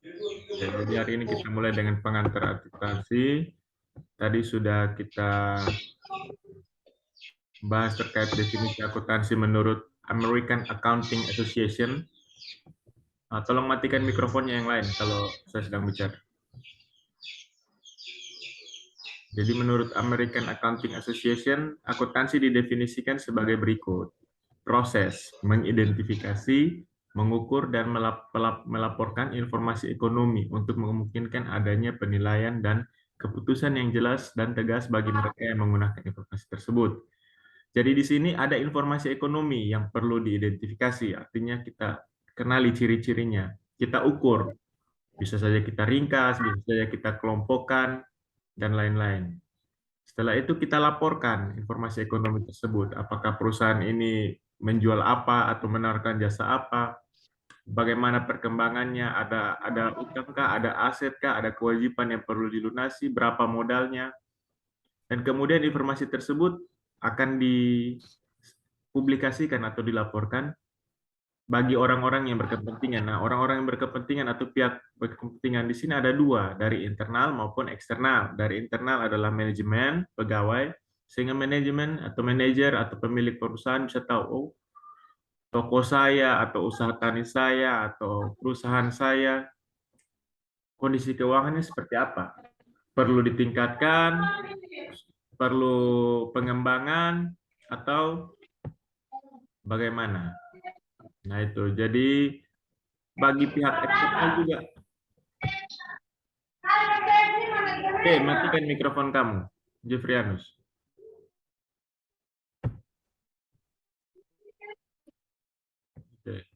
Oke, jadi hari ini kita mulai dengan pengantar akuntansi. Tadi sudah kita bahas terkait definisi akuntansi menurut American Accounting Association. Tolong matikan mikrofonnya yang lain kalau saya sedang bicara. Jadi menurut American Accounting Association, akuntansi didefinisikan sebagai berikut. Proses mengidentifikasi, mengukur, dan melaporkan informasi ekonomi untuk memungkinkan adanya penilaian dan keputusan yang jelas dan tegas bagi mereka yang menggunakan informasi tersebut. Jadi di sini ada informasi ekonomi yang perlu diidentifikasi, artinya kita kenali ciri-cirinya, kita ukur, bisa saja kita ringkas, bisa saja kita kelompokkan, dan lain-lain. Setelah itu kita laporkan informasi ekonomi tersebut, apakah perusahaan ini menjual apa atau menawarkan jasa apa, bagaimana perkembangannya, ada utang kah, ada aset kah, ada kewajiban yang perlu dilunasi, berapa modalnya, dan kemudian informasi tersebut akan dipublikasikan atau dilaporkan bagi orang-orang yang berkepentingan. Nah, orang-orang yang berkepentingan atau pihak berkepentingan di sini ada dua, dari internal maupun eksternal. Dari internal adalah manajemen, pegawai, sehingga manajemen atau manajer atau pemilik perusahaan bisa tahu, oh, toko saya atau usaha tani saya atau perusahaan saya, kondisi keuangannya seperti apa. Perlu ditingkatkan, perlu pengembangan, atau bagaimana. Nah itu, jadi bagi pihak eksternal juga. Oke, matikan mikrofon kamu, Jeffrianus. Oke.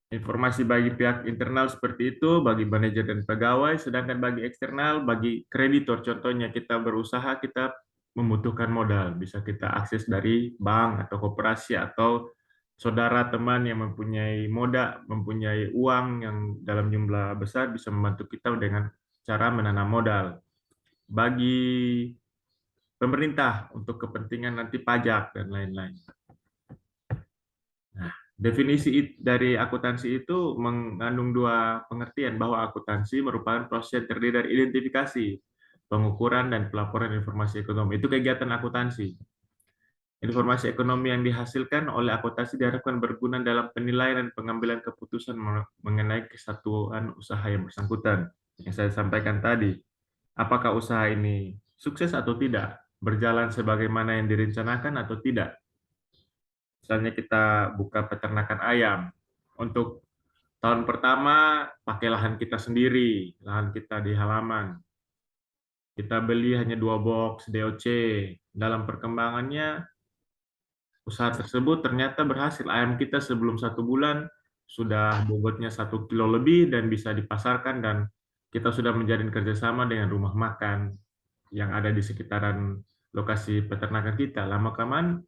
Informasi bagi pihak internal seperti itu, bagi manajer dan pegawai, sedangkan bagi eksternal, bagi kreditor, contohnya kita berusaha, kita membutuhkan modal. Bisa kita akses dari bank atau koperasi atau saudara teman yang mempunyai modal, mempunyai uang yang dalam jumlah besar bisa membantu kita dengan cara menanam modal. Bagi pemerintah untuk kepentingan nanti pajak dan lain-lain. Nah, definisi dari akuntansi itu mengandung dua pengertian, bahwa akuntansi merupakan proses yang terdiri dari identifikasi, pengukuran, dan pelaporan informasi ekonomi. Itu kegiatan akuntansi. Informasi ekonomi yang dihasilkan oleh akuntansi diharapkan berguna dalam penilaian dan pengambilan keputusan mengenai kesatuan usaha yang bersangkutan. Yang saya sampaikan tadi, apakah usaha ini sukses atau tidak, berjalan sebagaimana yang direncanakan atau tidak. Misalnya kita buka peternakan ayam, untuk tahun pertama pakai lahan kita sendiri, lahan kita di halaman. Kita beli hanya 2 box DOC. Dalam perkembangannya, usaha tersebut ternyata berhasil. Ayam kita sebelum 1 bulan sudah bobotnya 1 kilo lebih dan bisa dipasarkan, dan kita sudah menjalin kerjasama dengan rumah makan yang ada di sekitaran lokasi peternakan kita. Lama-kelamaan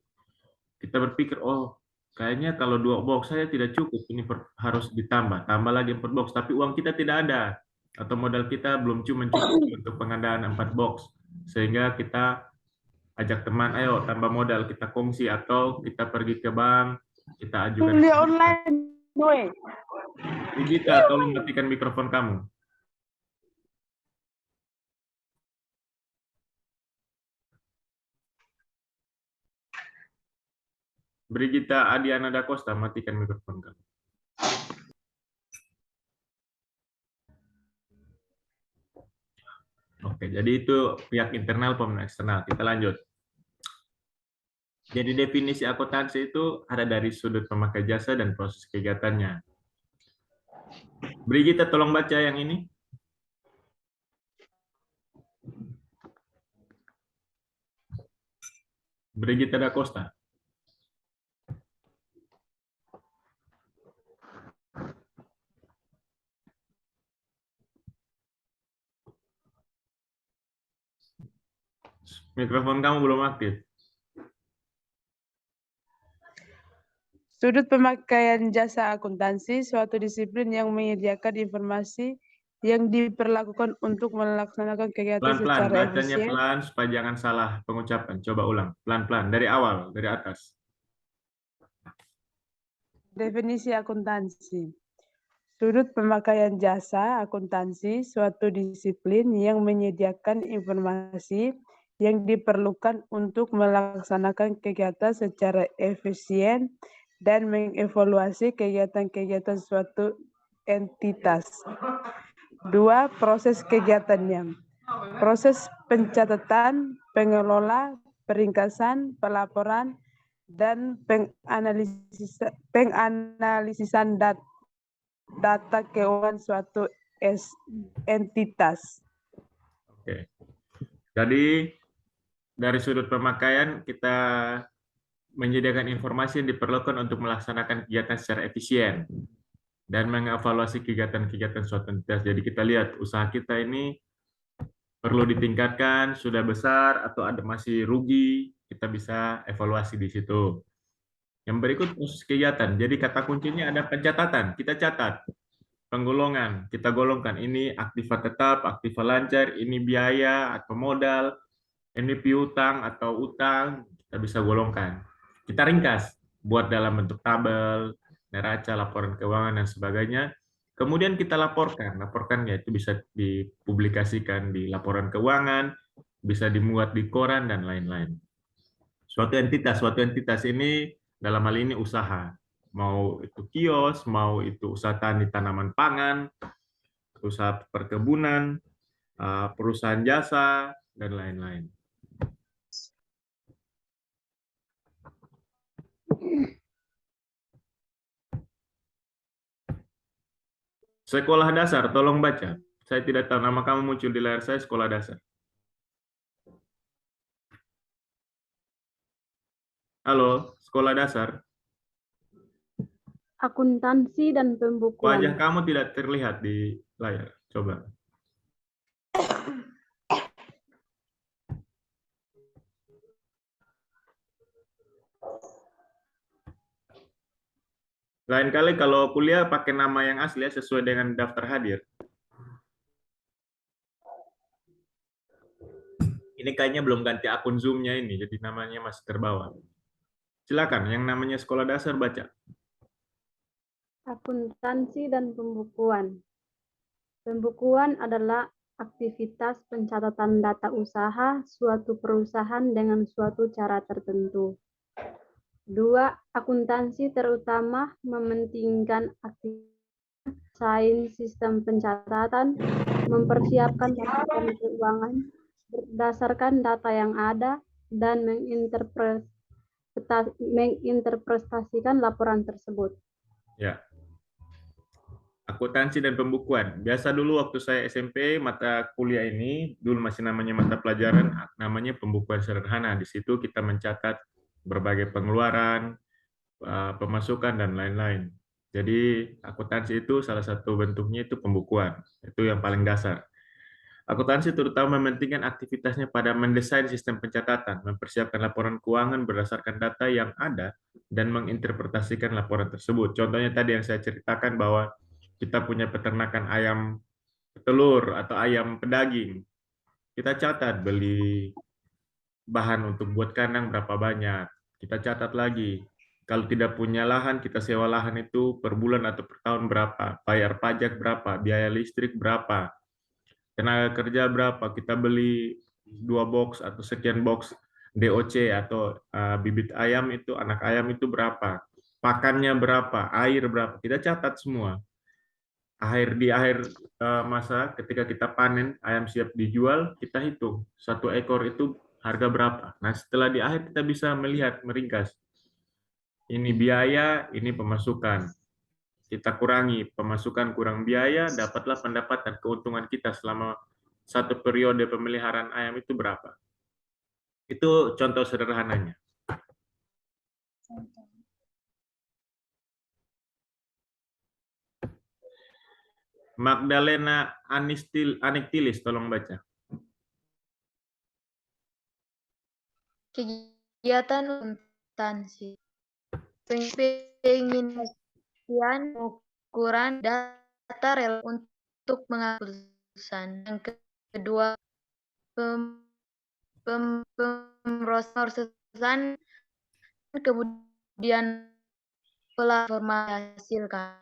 kita berpikir, oh kayaknya kalau 2 box saya tidak cukup, ini harus ditambah, tambah lagi 4 box, tapi uang kita tidak ada, atau modal kita belum cuma cukup untuk pengadaan 4 box, sehingga kita ajak teman, ayo tambah modal, kita kongsi, atau kita pergi ke bank, kita ajukan. Kuliah online, boy. Brigita, tolong matikan mikrofon kamu. Brigita Adiana da Costa, matikan mikrofon kamu. Oke, jadi itu pihak internal maupun eksternal. Kita lanjut. Jadi definisi akuntansi itu ada dari sudut pemakai jasa dan proses kegiatannya. Brigita, tolong baca yang ini. Brigita da Costa. Mikrofon kamu belum aktif. Sudut pemakaian jasa akuntansi, suatu disiplin yang menyediakan informasi yang diperlakukan untuk melaksanakan kegiatan Pelan-pelan, secara bacanya efisien. pelan supaya jangan salah pengucapan. Coba ulang, pelan-pelan, dari awal, dari atas. Definisi akuntansi. Sudut pemakaian jasa akuntansi suatu disiplin yang menyediakan informasi yang diperlukan untuk melaksanakan kegiatan secara efisien dan mengevaluasi kegiatan-kegiatan suatu entitas. 2. Proses kegiatannya. Proses pencatatan, pengelola, peringkasan, pelaporan, dan penganalisisan data keuangan suatu entitas. Oke. Jadi dari sudut pemakaian kita menyediakan informasi yang diperlukan untuk melaksanakan kegiatan secara efisien dan mengevaluasi kegiatan-kegiatan suatu entitas. Jadi kita lihat usaha kita ini perlu ditingkatkan, sudah besar atau ada masih rugi, kita bisa evaluasi di situ. Yang berikut proses kegiatan. Jadi kata kuncinya ada pencatatan. Kita catat penggolongan. Kita golongkan ini aktiva tetap, aktiva lancar, ini biaya atau modal, ini piutang atau utang. Kita bisa golongkan. Kita ringkas, buat dalam bentuk tabel, neraca, laporan keuangan dan sebagainya. Kemudian kita laporkan. Laporkannya itu bisa dipublikasikan di laporan keuangan, bisa dimuat di koran dan lain-lain. Suatu entitas ini dalam hal ini usaha, mau itu kios, mau itu usaha tani tanaman pangan, usaha perkebunan, perusahaan jasa, dan lain-lain. Sekolah dasar, tolong baca. Saya tidak tahu, nama kamu muncul di layar saya, sekolah dasar. Halo, sekolah dasar. Akuntansi dan pembukuan. Wajah kamu tidak terlihat di layar. Coba. Lain kali kalau kuliah pakai nama yang asli ya, sesuai dengan daftar hadir. Ini kayaknya belum ganti akun Zoom-nya ini, jadi namanya masih terbawa. Silakan, yang namanya sekolah dasar baca. Akuntansi dan pembukuan. Pembukuan adalah aktivitas pencatatan data usaha suatu perusahaan dengan suatu cara tertentu. 2. Akuntansi terutama mementingkan aktivitas sains sistem pencatatan, mempersiapkan laporan keuangan berdasarkan data yang ada dan menginterpretasikan laporan tersebut. Ya. Akuntansi dan pembukuan. Biasa dulu waktu saya SMP, mata kuliah ini, dulu masih namanya mata pelajaran, namanya pembukuan sederhana. Di situ kita mencatat berbagai pengeluaran, pemasukan, dan lain-lain. Jadi akuntansi itu salah satu bentuknya itu pembukuan. Itu yang paling dasar. Akuntansi terutama mementingkan aktivitasnya pada mendesain sistem pencatatan, mempersiapkan laporan keuangan berdasarkan data yang ada, dan menginterpretasikan laporan tersebut. Contohnya tadi yang saya ceritakan bahwa kita punya peternakan ayam telur atau ayam pedaging. Kita catat beli bahan untuk buat kandang berapa banyak. Kita catat lagi. Kalau tidak punya lahan, kita sewa lahan itu per bulan atau per tahun berapa. Bayar pajak berapa, biaya listrik berapa, tenaga kerja berapa, kita beli 2 box atau sekian box DOC atau bibit ayam itu, anak ayam itu berapa, pakannya berapa, air berapa, kita catat semua. Di akhir masa ketika kita panen, ayam siap dijual, kita hitung 1 ekor itu harga berapa. Nah setelah di akhir kita bisa melihat, meringkas. Ini biaya, ini pemasukan. Kita kurangi pemasukan kurang biaya, dapatlah pendapatan keuntungan kita selama satu periode pemeliharaan ayam itu berapa. Itu contoh sederhananya. Magdalena Aniktilis, tolong baca. Kegiatan akuntansi. Penginisian ukuran data rel untuk mengambil keputusan. Yang kedua, pemrosesan, kemudian platform hasilkan.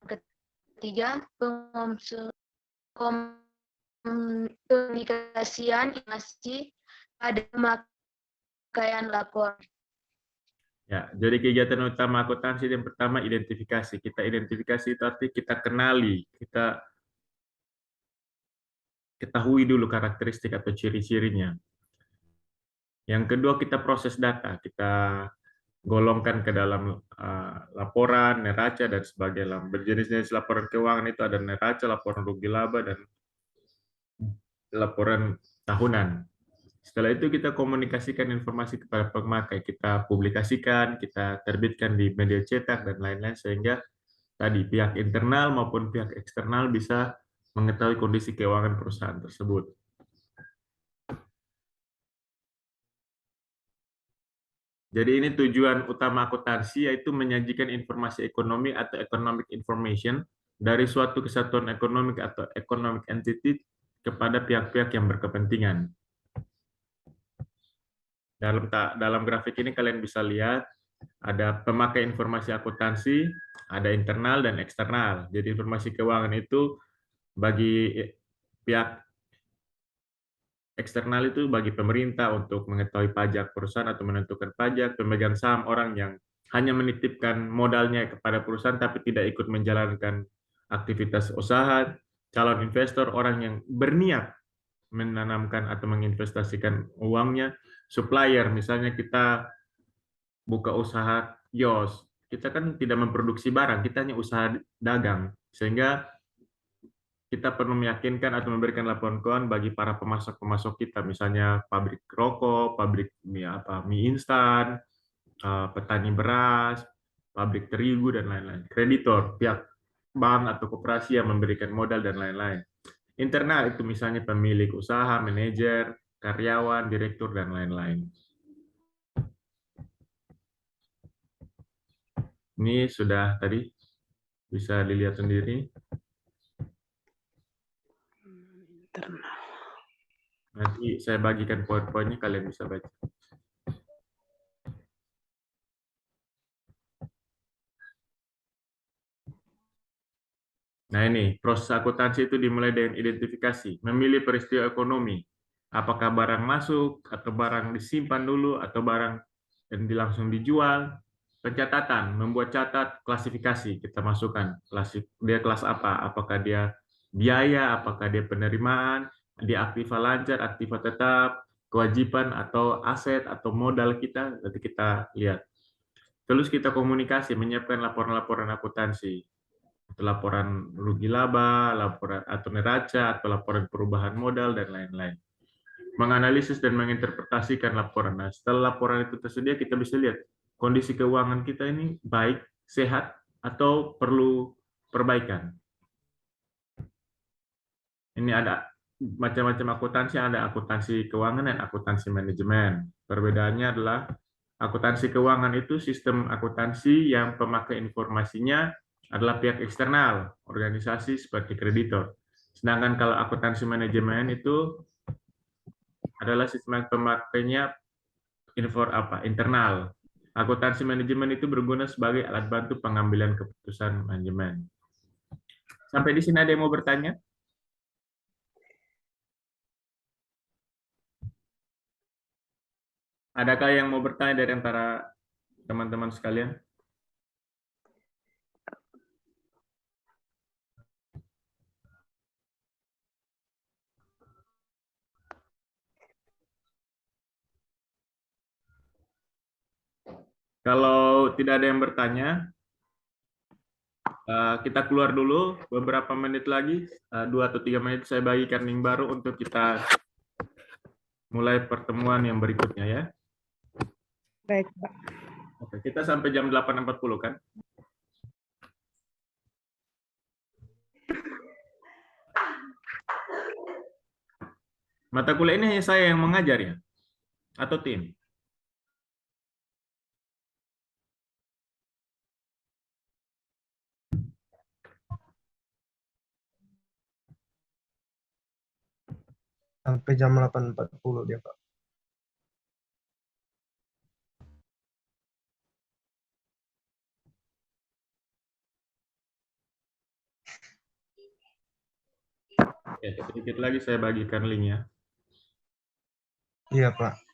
Ketiga, komunikasian informasi pada pemakaian lapor. Ya, jadi kegiatan utama akuntansi yang pertama identifikasi. Kita identifikasi itu artinya kita kenali, kita ketahui dulu karakteristik atau ciri-cirinya. Yang kedua kita proses data, kita golongkan ke dalam laporan, neraca, dan sebagainya. Berjenis-jenis laporan keuangan itu ada neraca, laporan rugi laba, dan laporan tahunan. Setelah itu kita komunikasikan informasi kepada pemakai, kita publikasikan, kita terbitkan di media cetak, dan lain-lain, sehingga tadi pihak internal maupun pihak eksternal bisa mengetahui kondisi keuangan perusahaan tersebut. Jadi ini tujuan utama akuntansi, yaitu menyajikan informasi ekonomi atau economic information dari suatu kesatuan ekonomi atau economic entity kepada pihak-pihak yang berkepentingan. Dalam grafik ini kalian bisa lihat ada pemakai informasi akuntansi, ada internal dan eksternal. Jadi informasi keuangan itu bagi pihak eksternal itu bagi pemerintah untuk mengetahui pajak perusahaan atau menentukan pajak, pemegang saham orang yang hanya menitipkan modalnya kepada perusahaan tapi tidak ikut menjalankan aktivitas usaha, calon investor orang yang berniat menanamkan atau menginvestasikan uangnya, supplier misalnya kita buka usaha kios, kita kan tidak memproduksi barang, kita hanya usaha dagang, sehingga kita perlu meyakinkan atau memberikan laporan keuangan bagi para pemasok-pemasok kita, misalnya pabrik rokok, pabrik mie instan, petani beras, pabrik terigu, dan lain-lain. Kreditor, pihak bank atau koperasi yang memberikan modal, dan lain-lain. Internal itu misalnya pemilik usaha, manajer, karyawan, direktur, dan lain-lain. Ini sudah tadi bisa dilihat sendiri. Nanti saya bagikan PowerPoint-nya, kalian bisa baca. Nah ini, proses akuntansi itu dimulai dengan identifikasi, memilih peristiwa ekonomi. Apakah barang masuk, atau barang disimpan dulu, atau barang yang langsung dijual. Pencatatan, membuat catat, klasifikasi, kita masukkan. Dia kelas apa? Apakah dia biaya, apakah dia penerimaan, dia aktiva lancar, aktiva tetap, kewajiban, atau aset, atau modal kita, nanti kita lihat. Terus kita komunikasi, menyiapkan laporan-laporan akuntansi. Laporan rugi laba, laporan atau neraca, atau laporan perubahan modal, dan lain-lain. Menganalisis dan menginterpretasikan laporan. Nah, setelah laporan itu tersedia, kita bisa lihat kondisi keuangan kita ini baik, sehat, atau perlu perbaikan. Ini ada macam-macam akuntansi, ada akuntansi keuangan dan akuntansi manajemen. Perbedaannya adalah akuntansi keuangan itu sistem akuntansi yang pemakai informasinya adalah pihak eksternal, organisasi seperti kreditor. Sedangkan kalau akuntansi manajemen itu adalah sistem pemakainya internal. Akuntansi manajemen itu berguna sebagai alat bantu pengambilan keputusan manajemen. Sampai di sini ada yang mau bertanya? Adakah yang mau bertanya dari antara teman-teman sekalian? Kalau tidak ada yang bertanya, kita keluar dulu beberapa menit lagi, 2 atau 3 menit saya bagikan link baru untuk kita mulai pertemuan yang berikutnya ya. Baik, Pak. Oke, kita sampai jam 8.40 kan? Mata kuliah ini hanya saya yang mengajar ya? Atau tim? Sampai jam 8.40 dia, Pak. Oke, sedikit lagi saya bagikan linknya. Iya, Pak.